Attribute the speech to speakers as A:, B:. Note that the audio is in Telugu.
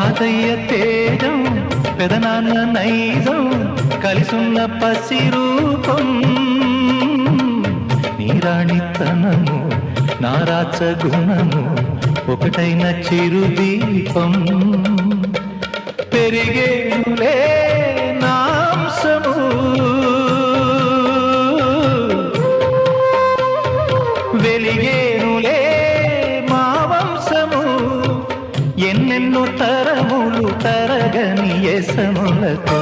A: తాతయ్య తేజం పెదనాన్న నైజం కలిసున్న పసి రూపం నీరాణితనము నారాచ గుణము ఒకటైన చిరుదీపం పెరిగేనులే నాంసము వెలిగేనులే మా వంశము ఎన్నెన్నో తరములు తరగని యసములతో